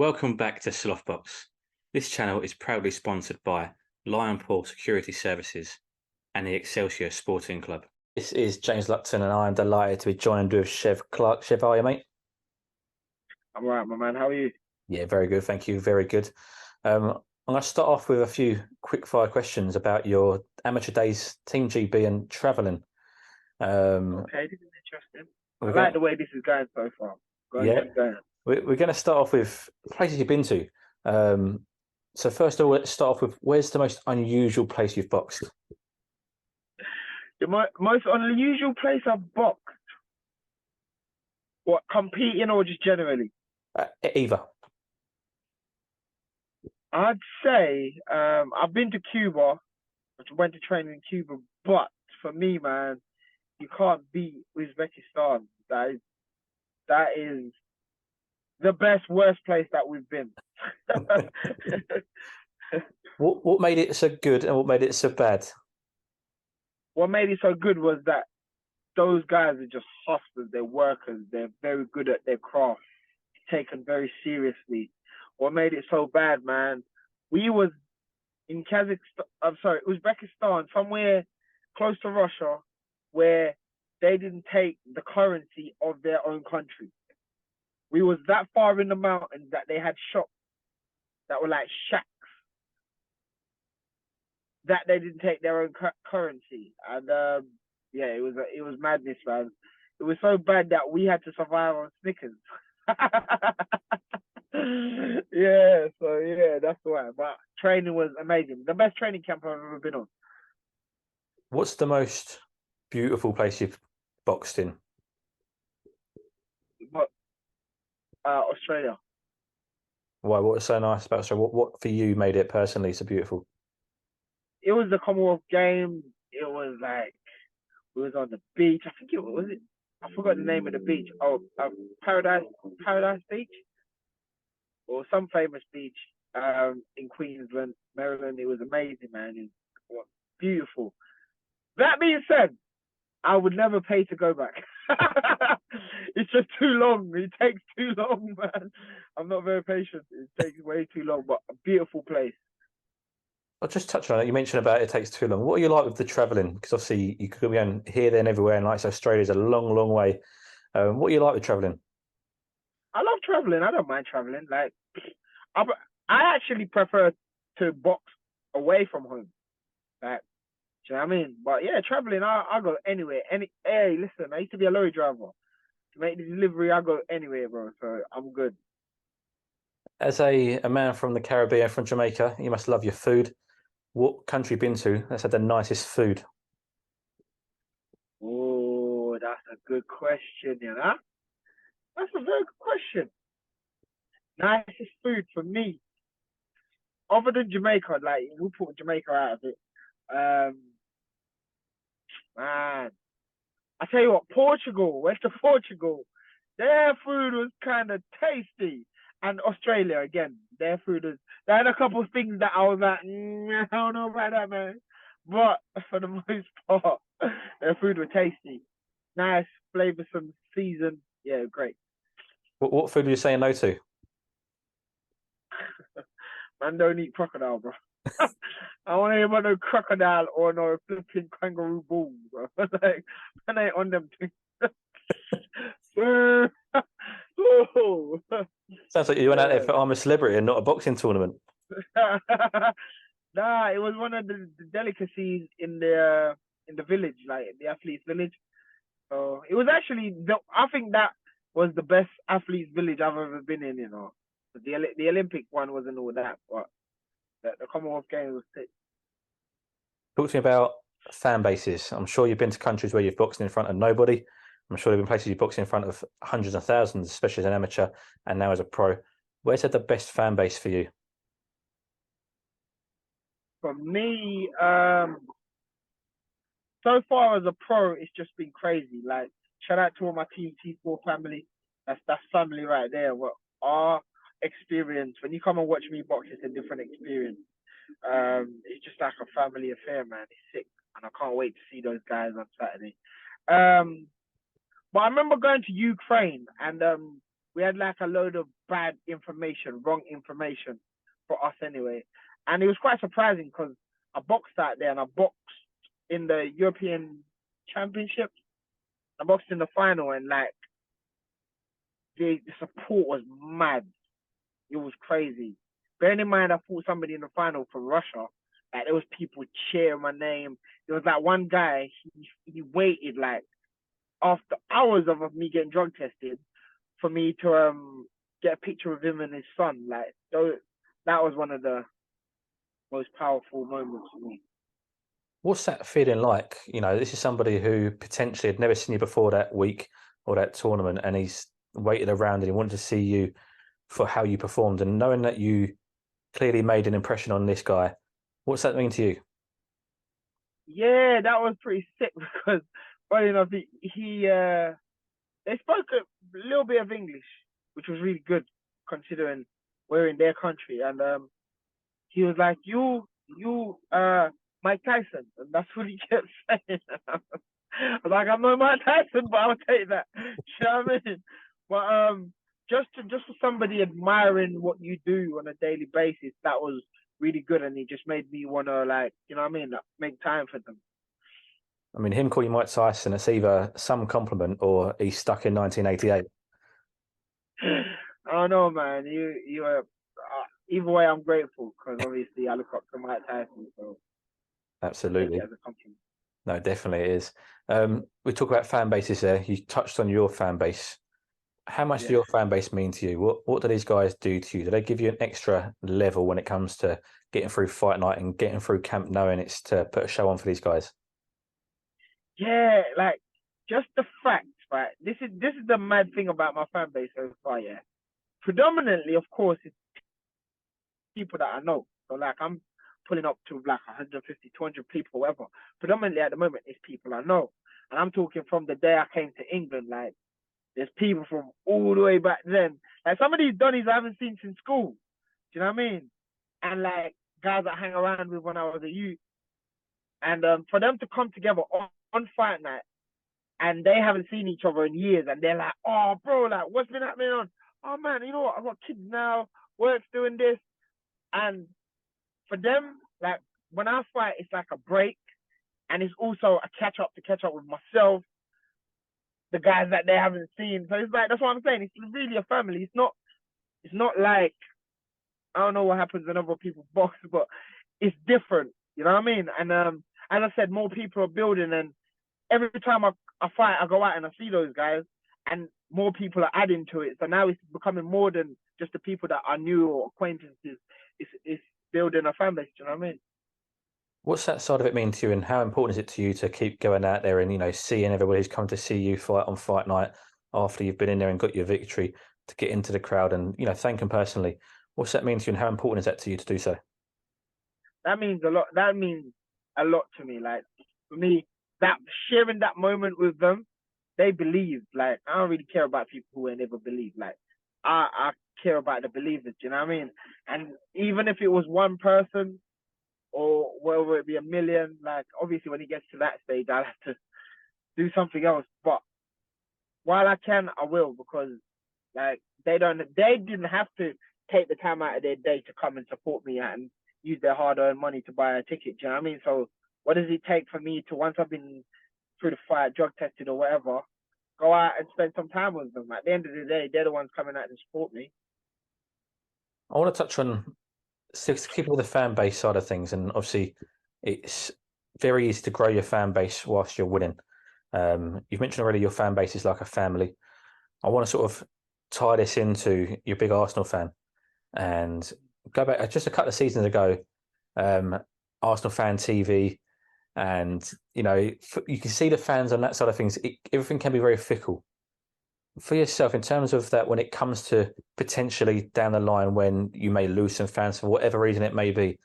Welcome back to SLOTHBOXX. This channel is proudly sponsored by Lionpool Security Services and the Excelsior Sporting Club. This is James Luckton and I am delighted to be joined with Chev Clarke. Chev, how are you, mate? I'm all right, my man. How are you? Yeah, very good. Thank you. Very good. I'm going to start off with a few quick-fire questions about your amateur days, Team GB and travelling. Okay, this is interesting. I like the way this is going so far. Keep going. We're going to start off with places you've been to. So first of all, let's start off with, where's the most unusual place you've boxed? The most unusual place I've boxed? What, competing or just generally? Either. I'd say I've been to Cuba. I went to train in Cuba, but for me, man, you can't beat Uzbekistan. That is the best, worst place that we've been. What made it so good and what made it so bad? What made it so good was that those guys are just hustlers. They're workers. They're very good at their craft, taken very seriously. What made it so bad, man? We was in Uzbekistan, somewhere close to Russia, where they didn't take the currency of their own country. We was that far in the mountains that they had shops that were like shacks that they didn't take their own currency, and yeah, it was madness, man. It was so bad that we had to survive on Snickers. Yeah, so yeah, that's why. But training was amazing. The best training camp I've ever been on. What's the most beautiful place you've boxed in? But Australia. Why? What was so nice about Australia? What for you made it personally so beautiful? It was the Commonwealth Games. It was like we was on the beach. I think it was it. I forgot the name of the beach. Oh, Paradise Beach, or some famous beach in Queensland, Maryland. It was amazing, man. It was beautiful. That being said, I would never pay to go back. It's just too long. It takes too long, man. I'm not very patient. It takes way too long, but a beautiful place. I'll just touch on it. You mentioned about it takes too long. What are you like with the travelling? Because obviously you could be going here, there, and everywhere, and like Australia's a long, long way. What are you like with travelling? I love traveling. I don't mind traveling. Like, I actually prefer to box away from home. Like, do you know what I mean? But yeah, traveling, I go anywhere. Hey, listen, I used to be a lorry driver. To make the delivery, I go anywhere, bro. So I'm good. As a man from the Caribbean, from Jamaica, you must love your food. What country you been to that's had the nicest food? Oh, that's a good question, you know? That's a very good question. Nicest food for me, other than Jamaica, like we put Jamaica out of it. Man, I tell you what, Portugal, went to Portugal. Their food was kind of tasty. And Australia, again, their food was, they had a couple of things that I was like, I don't know about that, man. But for the most part, their food was tasty. Nice, flavoursome, seasoned. Yeah, great. What food are you saying no to? Man, don't eat crocodile, bro. I want to hear about no crocodile or no flipping kangaroo balls, bro. Like, man, I ain't on them things. Oh. Sounds like you went out there for I'm a Celebrity and not a boxing tournament. Nah, it was one of the delicacies in the village, like the athletes' village. So it was actually I think that was the best athletes' village I've ever been in. You know, the Olympic one wasn't all that, but the Commonwealth Games was sick. Talk to me about fan bases. I'm sure you've been to countries where you've boxed in front of nobody. I'm sure there have been places you've boxed in front of hundreds of thousands, especially as an amateur and now as a pro. Where's had the best fan base for you? For me, so far as a pro, it's just been crazy. Like, shout out to all my Team T4 family. That's family right there. What our experience when you come and watch me box, it's a different experience. It's just like a family affair, man. It's sick, and I can't wait to see those guys on Saturday. But I remember going to Ukraine, and we had like a load of bad information, wrong information for us anyway. And it was quite surprising because I boxed out there and I boxed in the European Championship. I boxed in the final and like the support was mad. It was crazy. Bearing in mind, I fought somebody in the final from Russia. Like there was people cheering my name. There was that one guy. He waited like after hours of me getting drug tested for me to get a picture of him and his son. Like that was one of the most powerful moments for me. What's that feeling like? You know, this is somebody who potentially had never seen you before that week or that tournament, and he's waited around and he wanted to see you for how you performed, and knowing that you clearly made an impression on this guy. What's that mean to you? Yeah, that was pretty sick because, funny enough, they spoke a little bit of English, which was really good considering we're in their country. And he was like, "You, Mike Tyson," and that's what he kept saying. I was like, "I'm not Mike Tyson, but I'll take that." You know what I mean? But just for somebody admiring what you do on a daily basis, that was really good, and it just made me want to, like, you know what I mean, make time for them. I mean, him calling you Mike Tyson, it's either some compliment or he's stuck in 1988. I don't know, man. You are either way. I'm grateful because obviously I look up to Mike Tyson, so I take Absolutely. it as a compliment. No, definitely it is. We talk about fan bases there. You touched on your fan base. How much does Yeah. your fan base mean to you? What do these guys do to you? Do they give you an extra level when it comes to getting through fight night and getting through camp, knowing it's to put a show on for these guys? Yeah, like just the fact, right? This is the mad thing about my fan base so far. Yeah, predominantly, of course, it's people that I know. So like I'm pulling up to like 150, 200 people, whatever. Predominantly at the moment, it's people I know, and I'm talking from the day I came to England. Like there's people from all the way back then. Like some of these Donnies I haven't seen since school. Do you know what I mean? And like guys I hang around with when I was a youth. And for them to come together on fight night and they haven't seen each other in years and they're like, "Oh, bro, like, what's been happening on? Oh, man, you know what? I've got kids now, work's doing this." And for them, like, when I fight, it's like a break and it's also a catch up with myself, the guys that they haven't seen. So it's like, that's what I'm saying. It's really a family. It's not like, I don't know what happens when other people box, but it's different. You know what I mean? And as I said, more people are building, and every time I fight, I go out and I see those guys, and more people are adding to it. So now it's becoming more than just the people that are new or acquaintances. It's building a fan base. Do you know what I mean? What's that side of it mean to you, and how important is it to you to keep going out there and seeing everybody who's come to see you fight on fight night after you've been in there and got your victory, to get into the crowd and thank them personally? What's that mean to you, and how important is that to you to do so? That means a lot. That means a lot to me. Like for me, that sharing that moment with them, they believe. Like I don't really care about people who ain't never believe. Like I care about the believers. Do you know what I mean? And even if it was one person or whether it be a million, like obviously when it gets to that stage, I'll have to do something else. But while I can, I will because like they didn't have to take the time out of their day to come and support me and use their hard-earned money to buy a ticket. Do you know what I mean? So what does it take for me to, once I've been through the fight, drug tested or whatever, go out and spend some time with them? At the end of the day, they're the ones coming out to support me. I want to touch on keeping with the fan base side of things, and obviously it's very easy to grow your fan base whilst you're winning. You've mentioned already your fan base is like a family. I want to sort of tie this into your big Arsenal fan and go back just a couple of seasons ago, Arsenal fan TV, and you can see the fans on that side of things. Everything can be very fickle. For yourself, in terms of that, when it comes to potentially down the line when you may lose some fans for whatever reason it may be,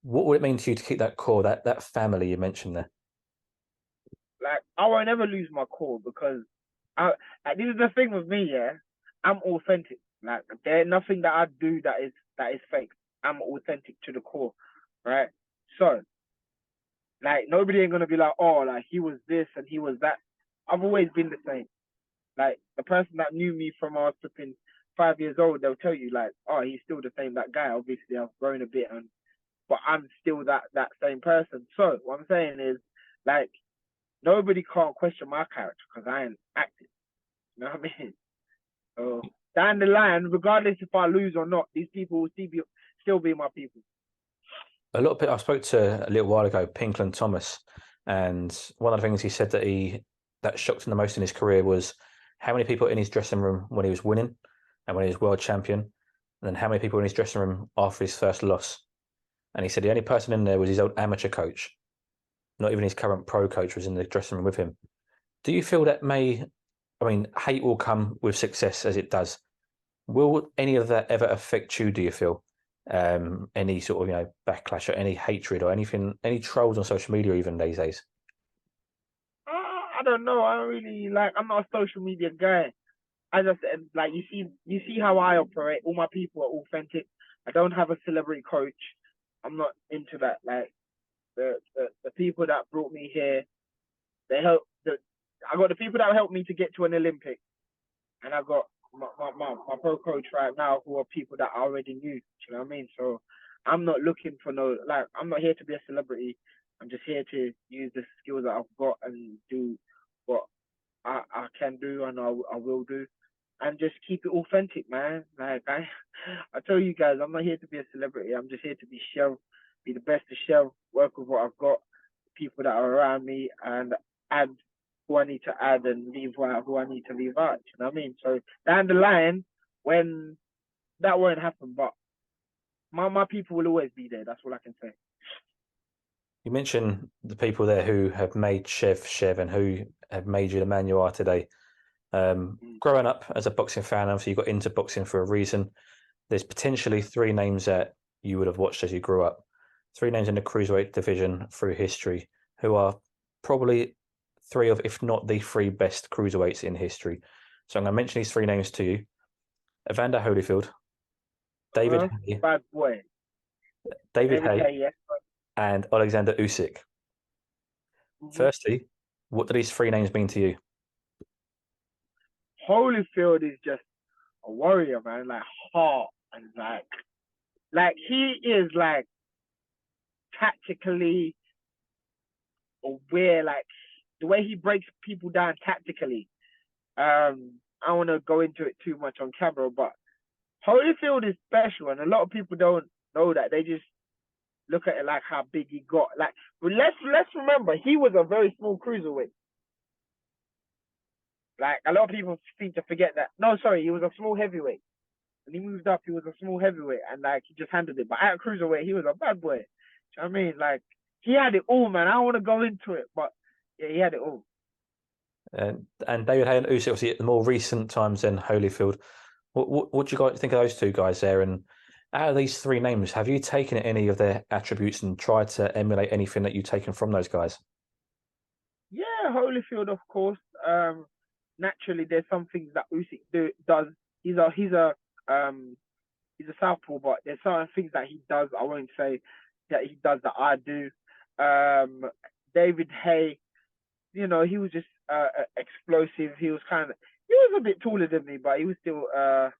what would it mean to you to keep that core, that family you mentioned there? Like I won't ever lose my core because like, this is the thing with me, yeah. I'm authentic. Like there's nothing that I do that is fake. I'm authentic to the core, right? So like nobody ain't gonna be like, "Oh, like he was this and he was that." I've always been the same. Like the person that knew me from I was flipping 5 years old, they'll tell you like, oh, he's still the same that guy. Obviously, I've grown a bit, but I'm still that same person. So what I'm saying is, like, nobody can't question my character because I ain't acting. You know what I mean? So down the line, regardless if I lose or not, these people will still be my people. A lot of people I spoke to a little while ago, Pinkland Thomas, and one of the things he said that shocked him the most in his career was how many people in his dressing room when he was winning and when he was world champion, and then how many people in his dressing room after his first loss. And he said the only person in there was his old amateur coach. Not even his current pro coach was in the dressing room with him. Do you feel that hate will come with success as it does. Will any of that ever affect you, do you feel? Any sort of, backlash or any hatred or anything, any trolls on social media even these days? I don't know. I don't really I'm not a social media guy. As I said, like you see how I operate. All my people are authentic. I don't have a celebrity coach. I'm not into that. Like the people that brought me here, I got the people that helped me to get to an Olympic, and I got my pro coach right now who are people that I already knew. You know what I mean? So I'm not looking for I'm not here to be a celebrity. I'm just here to use the skills that I've got and do what I can do and I will do, and just keep it authentic, man. Like I tell you guys, I'm not here to be a celebrity. I'm just here to be Chev, be the best of Chev, work with what I've got, people that are around me, and add who I need to add and leave who I need to leave out. You know what I mean? So down the line, when that won't happen, but my people will always be there. That's all I can say. You mentioned the people there who have made Chev and who have made you the man you are today. Growing up as a boxing fan, obviously you got into boxing for a reason. There's potentially 3 names that you would have watched as you grew up. 3 names in the cruiserweight division through history who are probably 3 of, if not the 3 best cruiserweights in history. So I'm going to mention these 3 names to you. Evander Holyfield, David Haye, bad boy. David Haye, yes. and Alexander Usyk. Firstly, what do these 3 names mean to you? Holyfield is just a warrior, man. Like hard and like he is like tactically aware. Like the way he breaks people down tactically. I don't want to go into it too much on camera, but Holyfield is special, and a lot of people don't know that. They just look at it like how big he got. Like, let's remember, he was a very small cruiserweight. Like, a lot of people seem to forget that. No, sorry, he was a small heavyweight. When he moved up, he was a small heavyweight, and like he just handled it. But at cruiserweight, he was a bad boy. You know what I mean? Like, he had it all, man. I don't want to go into it, but yeah, he had it all. And David Haye and Usyk, obviously, at the more recent times than Holyfield. What do you guys think of those 2 guys there? And out of these 3 names, have you taken any of their attributes and tried to emulate anything that you've taken from those guys? Yeah, Holyfield, of course. Naturally, there's some things that Usyk does. He's a southpaw, but there's certain things that he does. I won't say that he does that I do. David Haye, he was just explosive. He was a bit taller than me, but he was still a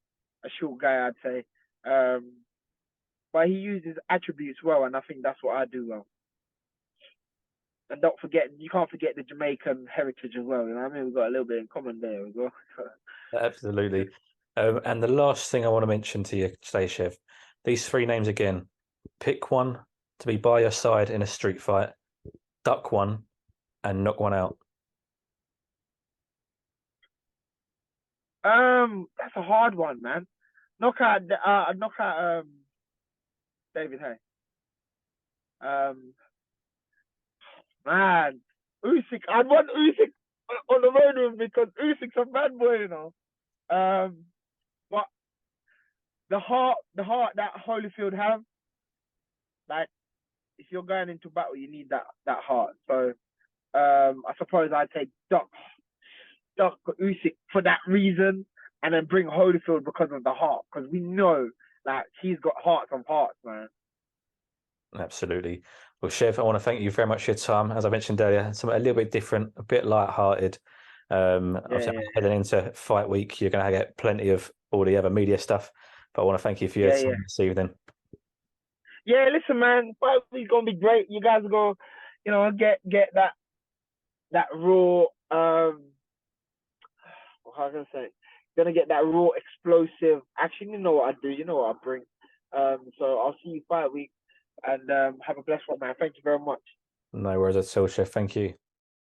short guy, I'd say. But he used his attributes well, and I think that's what I do well. And you can't forget the Jamaican heritage as well. You know what I mean? We've got a little bit in common there as well. Absolutely. And the last thing I want to mention to you today, Chev, these 3 names again. Pick one to be by your side in a street fight, duck one, and knock one out. That's a hard one, man. Knock out David Haye. Man, Usyk. I'd want Usyk on the road with him because Usyk's a bad boy, But the heart that Holyfield have, like, if you're going into battle, you need that heart. So, I suppose I'd take duck Usyk for that reason, and then bring Holyfield because of the heart, because we know like he's got hearts of hearts, man. Absolutely. Well, Chev, I want to thank you very much for your time. As I mentioned earlier, something a little bit different, a bit light-hearted. Obviously, heading into fight week, you're going to get plenty of all the other media stuff. But I want to thank you for your Yeah, time yeah. this evening. Yeah, listen, man, fight week's gonna be great. You guys go, get that raw how can I say? Gonna get that raw explosive action. You know what I do, you know what I bring. So I'll see you fight week and have a blessed one, man. Thank you very much. No worries at all, Chef. Thank you.